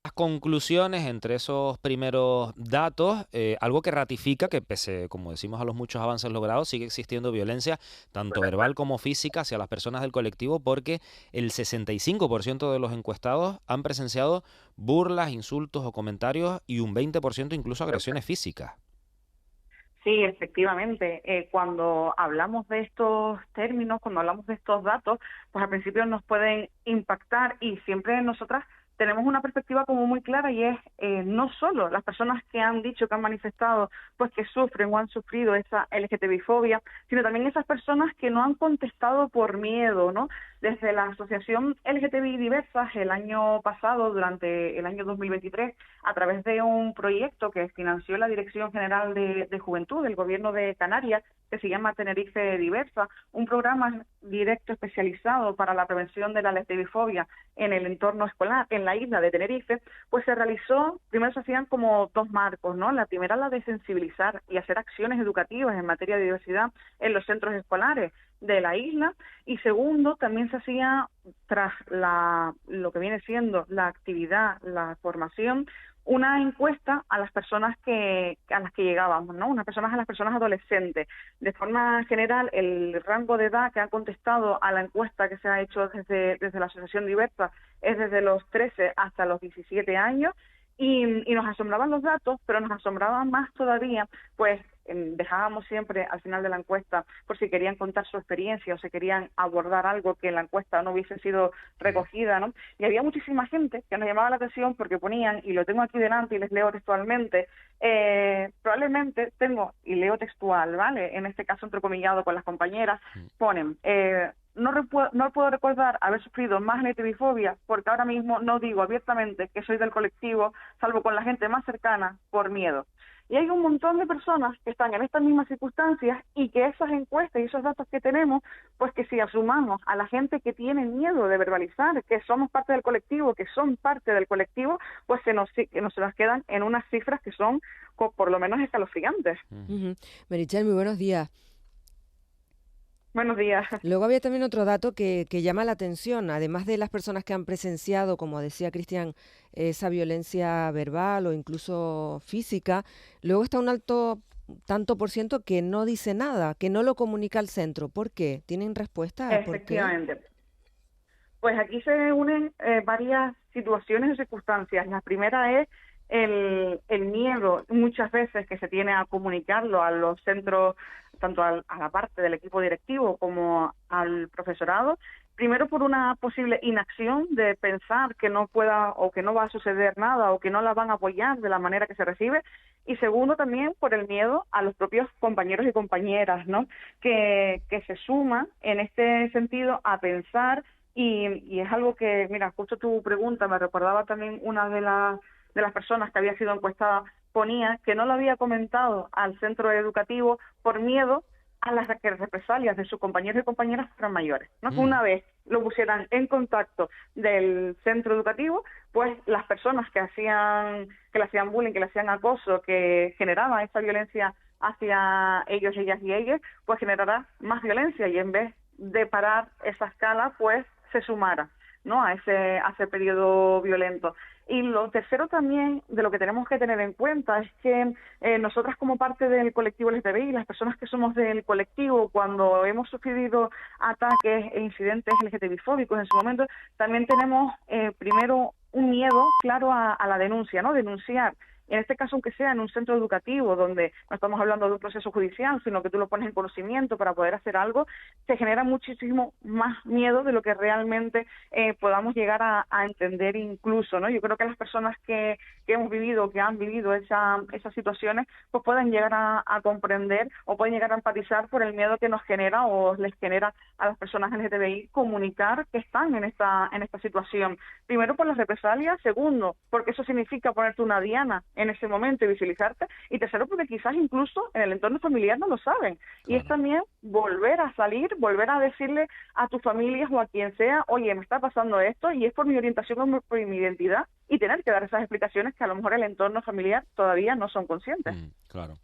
Las conclusiones entre esos primeros datos, algo que ratifica que pese, como decimos, a los muchos avances logrados, sigue existiendo violencia tanto verbal como física hacia las personas del colectivo, porque el 65% de los encuestados han presenciado burlas, insultos o comentarios y un 20% incluso agresiones físicas. Sí, efectivamente. Cuando hablamos de estos términos, cuando hablamos de estos datos, pues al principio nos pueden impactar y siempre nosotras tenemos una perspectiva como muy clara y es no solo las personas que han dicho, que han manifestado, pues que sufren o han sufrido esa LGTBI-fobia, sino también esas personas que no han contestado por miedo, ¿no? Desde la Asociación LGTBI Diversas el año pasado, durante el año 2023, a través de un proyecto que financió la Dirección General de Juventud del Gobierno de Canarias, que se llama Tenerife Diversa, un programa directo especializado para la prevención de la LGTBI-fobia en el entorno escolar, en la isla de Tenerife, pues se realizó, primero se hacían como dos marcos, ¿no? La primera, la de sensibilizar y hacer acciones educativas en materia de diversidad en los centros escolares de la isla, y segundo, también se hacía tras lo que viene siendo la actividad, la formación, una encuesta a las personas a las que llegábamos, ¿no? A las personas adolescentes. De forma general, el rango de edad que han contestado a la encuesta que se ha hecho desde la Asociación Diversa es desde los 13 hasta los 17 años, y nos asombraban los datos, pero nos asombraba más todavía, pues dejábamos siempre al final de la encuesta por si querían contar su experiencia o si querían abordar algo que en la encuesta no hubiese sido recogida, ¿no? Y había muchísima gente que nos llamaba la atención porque ponían, y lo tengo aquí delante y les leo textualmente, probablemente tengo, y leo textual, ¿vale? En este caso entrecomillado con las compañeras, ponen... no puedo recordar haber sufrido más LGTBI-fobia porque ahora mismo no digo abiertamente que soy del colectivo, salvo con la gente más cercana, por miedo. Y hay un montón de personas que están en estas mismas circunstancias y que esas encuestas y esos datos que tenemos, pues que si asumamos a la gente que tiene miedo de verbalizar, que somos parte del colectivo, que son parte del colectivo, pues que se nos quedan en unas cifras que son por lo menos escalofriantes. Ujú. Merichel, muy buenos días. Buenos días. Luego había también otro dato que llama la atención, además de las personas que han presenciado, como decía Cristian, esa violencia verbal o incluso física, luego está un alto tanto por ciento que no dice nada, que no lo comunica al centro. ¿Por qué? ¿Tienen respuesta? ¿Por qué? Efectivamente. Pues aquí se unen varias situaciones y circunstancias. La primera es el miedo muchas veces que se tiene a comunicarlo a los centros, tanto a la parte del equipo directivo como al profesorado. Primero por una posible inacción de pensar que no pueda o que no va a suceder nada o que no la van a apoyar de la manera que se recibe. Y segundo también por el miedo a los propios compañeros y compañeras, ¿no? Que se suman en este sentido a pensar. Y es algo que, mira, justo tu pregunta me recordaba también una de las personas que había sido encuestada, ponía que no lo había comentado al centro educativo por miedo a las represalias de sus compañeros y compañeras fueran mayores, ¿no? Que una vez lo pusieran en contacto del centro educativo, pues las personas que le hacían bullying, que le hacían acoso, que generaban esa violencia hacia ellos, ellas y ellos, pues generará más violencia y en vez de parar esa escala, pues se sumara, ¿no? a ese periodo violento. Y lo tercero también de lo que tenemos que tener en cuenta es que nosotras como parte del colectivo LGTBI, las personas que somos del colectivo, cuando hemos sufrido ataques e incidentes LGTBI-fóbicos en su momento, también tenemos primero un miedo claro a la denuncia, ¿no? Denunciar. En este caso, aunque sea en un centro educativo, donde no estamos hablando de un proceso judicial, sino que tú lo pones en conocimiento para poder hacer algo, se genera muchísimo más miedo de lo que realmente podamos llegar a entender incluso, ¿no? Yo creo que las personas que hemos vivido, que han vivido esas situaciones, pues pueden llegar a comprender o pueden llegar a empatizar por el miedo que nos genera o les genera a las personas LGTBI comunicar que están en esta situación. Primero, por las represalias. Segundo, porque eso significa ponerte una diana en ese momento y visibilizarte. Y tercero, porque quizás incluso en el entorno familiar no lo saben. Y es también volver a salir, volver a decirle a tus familias o a quien sea, oye, me está pasando esto y es por mi orientación o por mi identidad, y tener que dar esas explicaciones que a lo mejor el entorno familiar todavía no son conscientes. Claro.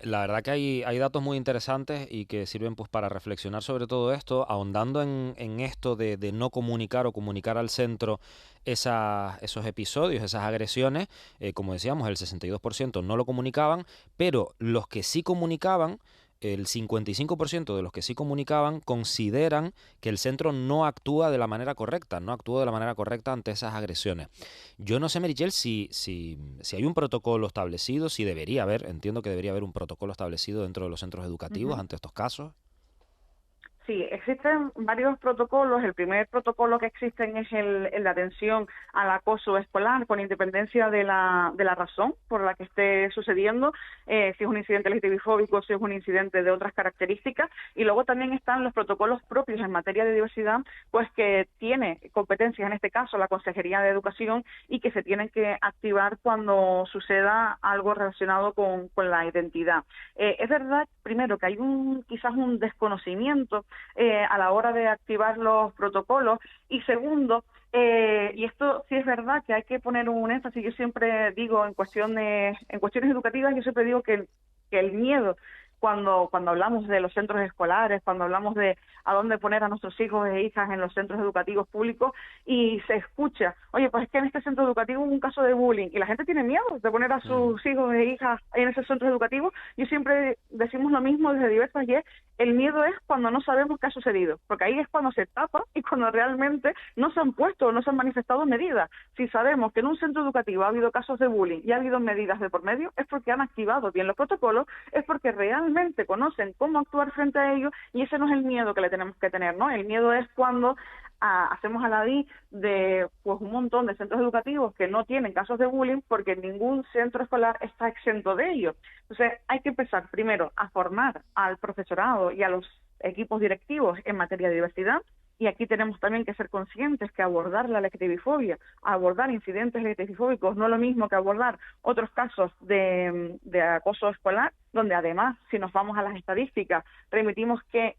La verdad que hay datos muy interesantes y que sirven pues para reflexionar sobre todo esto, ahondando en esto de no comunicar o comunicar al centro esos episodios, esas agresiones. Como decíamos, el 62% no lo comunicaban, pero los que sí comunicaban, el 55% de los que sí comunicaban consideran que el centro no actúa de la manera correcta, no actúa de la manera correcta ante esas agresiones. Yo no sé, Meritxell, si hay un protocolo establecido, si debería haber, entiendo que debería haber un protocolo establecido dentro de los centros educativos ante estos casos. Sí, existen varios protocolos. El primer protocolo que existen es el de atención al acoso escolar, con independencia de la razón por la que esté sucediendo, si es un incidente LGTBI-fóbico, si es un incidente de otras características. Y luego también están los protocolos propios en materia de diversidad, pues que tiene competencias, en este caso la Consejería de Educación, y que se tienen que activar cuando suceda algo relacionado con la identidad. Es verdad, primero, que hay quizás un desconocimiento a la hora de activar los protocolos, y segundo, y esto sí es verdad que hay que poner un énfasis. Yo siempre digo en cuestiones educativas, yo siempre digo que el miedo, cuando hablamos de los centros escolares, cuando hablamos de a dónde poner a nuestros hijos e hijas en los centros educativos públicos, y se escucha, oye, pues es que en este centro educativo hubo un caso de bullying, y la gente tiene miedo de poner a sus hijos e hijas en ese centro educativo. Yo siempre decimos lo mismo desde diversas, y es, el miedo es cuando no sabemos qué ha sucedido, porque ahí es cuando se tapa y cuando realmente no se han puesto, no se han manifestado medidas. Si sabemos que en un centro educativo ha habido casos de bullying y ha habido medidas de por medio, es porque han activado bien los protocolos, es porque realmente conocen cómo actuar frente a ellos, y ese no es el miedo que le tenemos que tener, ¿no? El miedo es cuando hacemos aladí de pues un montón de centros educativos que no tienen casos de bullying, porque ningún centro escolar está exento de ello. Entonces hay que empezar primero a formar al profesorado y a los equipos directivos en materia de diversidad. Y aquí tenemos también que ser conscientes que abordar la LGTBI-fobia, abordar incidentes LGTBI-fóbicos, no es lo mismo que abordar otros casos de acoso escolar, donde además, si nos vamos a las estadísticas, remitimos que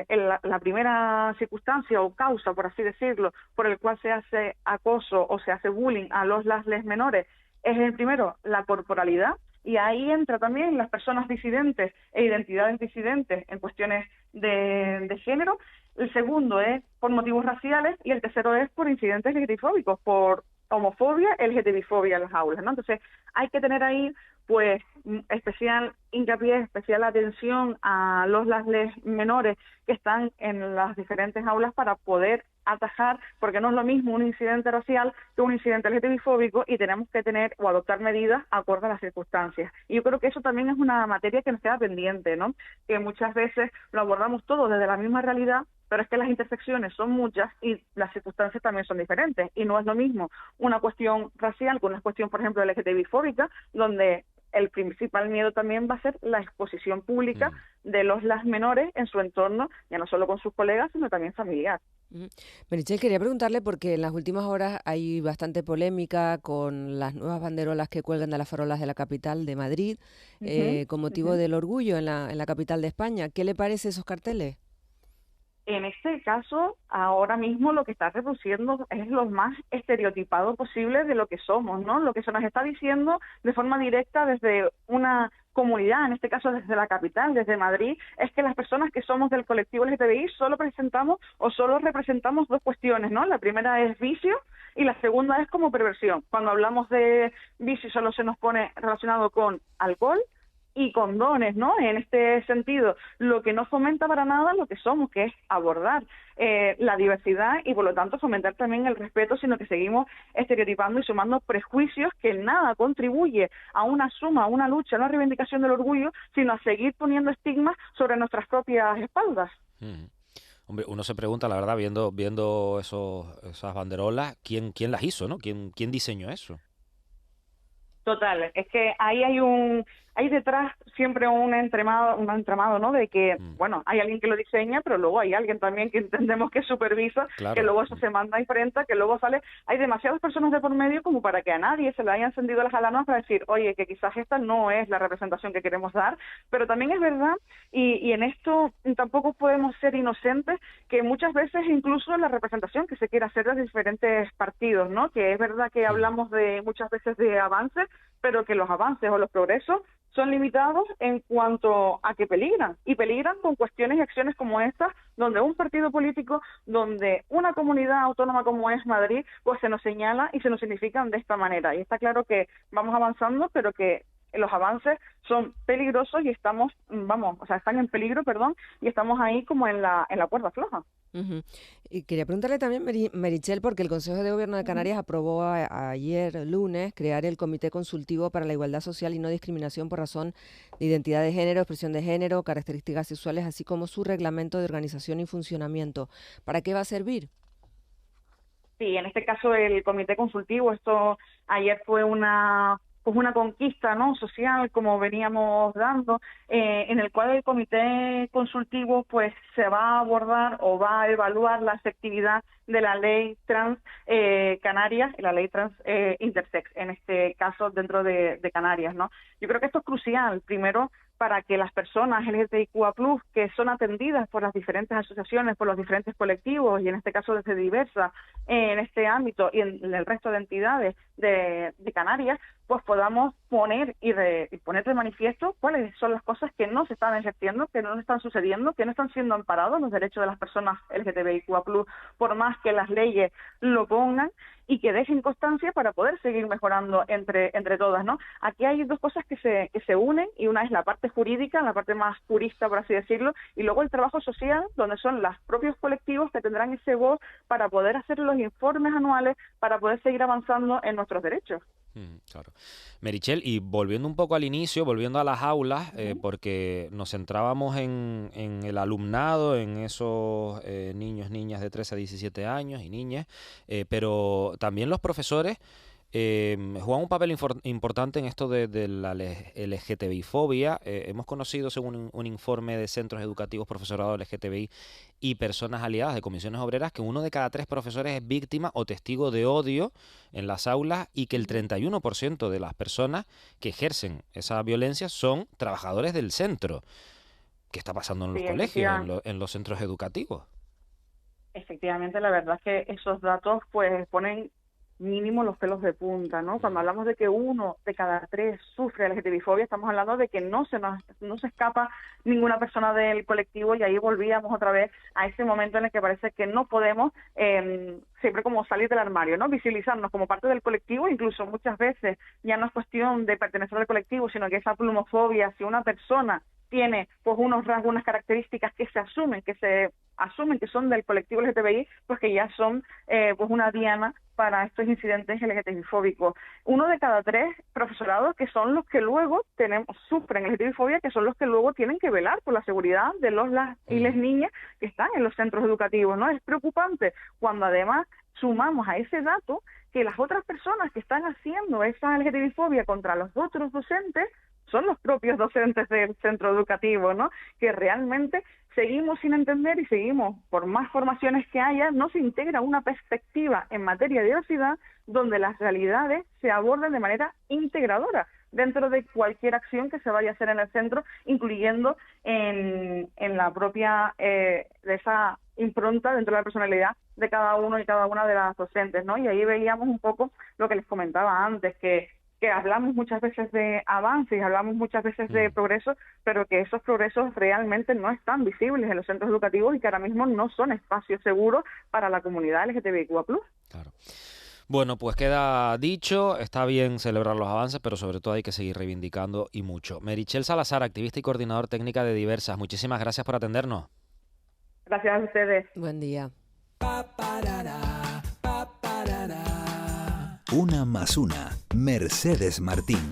la primera circunstancia o causa, por así decirlo, por el cual se hace acoso o se hace bullying a las menores, es el primero, la corporalidad. Y ahí entra también las personas disidentes e identidades disidentes en cuestiones de género. El segundo es por motivos raciales, y el tercero es por incidentes LGTBI-fóbicos, por homofobia, LGTBI-fobia en las aulas, ¿no? Entonces hay que tener ahí pues especial hincapié, especial atención a las menores que están en las diferentes aulas, para poder atajar, porque no es lo mismo un incidente racial que un incidente LGTBI-fóbico, y tenemos que tener o adoptar medidas acorde a las circunstancias. Y yo creo que eso también es una materia que nos queda pendiente, ¿no? Que muchas veces lo abordamos todo desde la misma realidad, pero es que las intersecciones son muchas y las circunstancias también son diferentes, y no es lo mismo una cuestión racial con una cuestión, por ejemplo, LGTBI-fóbica, donde el principal miedo también va a ser la exposición pública de las menores en su entorno, ya no solo con sus colegas, sino también familiar. Meritxell, quería preguntarle, porque en las últimas horas hay bastante polémica con las nuevas banderolas que cuelgan de las farolas de la capital de Madrid, con motivo del orgullo en la capital de España. ¿Qué le parece esos carteles? En este caso, ahora mismo lo que está reproduciendo es lo más estereotipado posible de lo que somos, ¿no? Lo que se nos está diciendo de forma directa desde una comunidad, en este caso desde la capital, desde Madrid, es que las personas que somos del colectivo LGTBI solo representamos dos cuestiones, ¿no? La primera es vicio y la segunda es como perversión. Cuando hablamos de vicio solo se nos pone relacionado con alcohol y condones, ¿no? En este sentido, lo que no fomenta para nada lo que somos, que es abordar la diversidad y por lo tanto fomentar también el respeto, sino que seguimos estereotipando y sumando prejuicios que en nada contribuye a una suma, a una lucha, a una reivindicación del orgullo, sino a seguir poniendo estigmas sobre nuestras propias espaldas. Hombre, uno se pregunta, la verdad, viendo esas banderolas, ¿quién las hizo, ¿no? ¿Quién diseñó eso? Total, es que ahí hay detrás siempre un entramado, ¿no? De que, bueno, hay alguien que lo diseña, pero luego hay alguien también que entendemos que supervisa, claro, que luego eso se manda a imprenta, que luego sale. Hay demasiadas personas de por medio como para que a nadie se le haya encendido las alarmas para decir, oye, que quizás esta no es la representación que queremos dar, pero también es verdad, y en esto tampoco podemos ser inocentes, que muchas veces incluso la representación que se quiere hacer de diferentes partidos, ¿no? Que es verdad que hablamos muchas veces de avances, pero que los avances o los progresos son limitados en cuanto a que peligran, y peligran con cuestiones y acciones como estas, donde un partido político, donde una comunidad autónoma como es Madrid, pues se nos señala y se nos significan de esta manera. Y está claro que vamos avanzando, pero que los avances son peligrosos y están en peligro, y estamos ahí como en la cuerda floja. Ujú. Y quería preguntarle también, Meritxell, porque el Consejo de Gobierno de Canarias aprobó ayer lunes crear el Comité Consultivo para la Igualdad Social y No Discriminación por razón de identidad de género, expresión de género, características sexuales, así como su reglamento de organización y funcionamiento. ¿Para qué va a servir? Sí, en este caso el Comité Consultivo, esto ayer fue una conquista, ¿no?, social, como veníamos dando, en el cual el Comité Consultivo pues se va a abordar o va a evaluar la efectividad de la ley trans Canarias y la ley trans intersex, en este caso dentro de Canarias, ¿no? Yo creo que esto es crucial, primero, para que las personas LGTBIQA+, que son atendidas por las diferentes asociaciones, por los diferentes colectivos, y en este caso desde Diversa, en este ámbito y en el resto de entidades de Canarias, pues podamos poner poner de manifiesto cuáles son las cosas que no se están ejerciendo, que no están sucediendo, que no están siendo amparados los derechos de las personas LGTBIQA+, por más que las leyes lo pongan, y que dejen constancia para poder seguir mejorando entre todas, ¿no? Aquí hay dos cosas que se unen, y una es la parte jurídica, la parte más purista, por así decirlo, y luego el trabajo social, donde son los propios colectivos que tendrán ese voz para poder hacer los informes anuales, para poder seguir avanzando en nuestros derechos. Claro. Meritxell, y volviendo un poco al inicio, volviendo a las aulas, porque nos centrábamos en el alumnado, en esos niños, niñas de 13 a 17 años y niñas, pero también los profesores juegan un papel importante en esto de la LGTBI-fobia. Hemos conocido, según un informe de centros educativos, profesorado LGTBI y personas aliadas de comisiones obreras, que 1 de cada 3 profesores es víctima o testigo de odio en las aulas, y que el 31% de las personas que ejercen esa violencia son trabajadores del centro. ¿Qué está pasando en los colegios, en los centros educativos? Efectivamente, la verdad es que esos datos pues ponen mínimo los pelos de punta, ¿no? Cuando hablamos de que 1 de cada 3 sufre LGTBI-fobia, estamos hablando de que no se escapa ninguna persona del colectivo, y ahí volvíamos otra vez a ese momento en el que parece que no podemos siempre como salir del armario, ¿no? Visibilizarnos como parte del colectivo. Incluso muchas veces ya no es cuestión de pertenecer al colectivo, sino que esa plumofobia, si una persona tiene pues unos rasgos, unas características que se asumen que son del colectivo LGTBI, pues que ya son pues una diana para estos incidentes LGTBI-fóbicos. 1 de cada 3 profesorados, que son los que luego sufren LGTBI-fobia, que son los que luego tienen que velar por la seguridad de las y las niñas que están en los centros educativos, ¿no? Es preocupante cuando además sumamos a ese dato que las otras personas que están haciendo esa LGTBI-fobia contra los otros docentes son los propios docentes del centro educativo, ¿no? Que realmente seguimos sin entender, y seguimos, por más formaciones que haya, no se integra una perspectiva en materia de diversidad donde las realidades se aborden de manera integradora dentro de cualquier acción que se vaya a hacer en el centro, incluyendo en la propia de esa impronta dentro de la personalidad de cada uno y cada una de las docentes, ¿no? Y ahí veíamos un poco lo que les comentaba antes, que hablamos muchas veces de avances, hablamos muchas veces de progreso, pero que esos progresos realmente no están visibles en los centros educativos, y que ahora mismo no son espacios seguros para la comunidad LGTBIQ+. Claro. Bueno, pues queda dicho, está bien celebrar los avances, pero sobre todo hay que seguir reivindicando, y mucho. Meritxell Salazar, activista y coordinador técnica de Diversas, muchísimas gracias por atendernos. Gracias a ustedes. Buen día. 1 más 1, Mercedes Martín.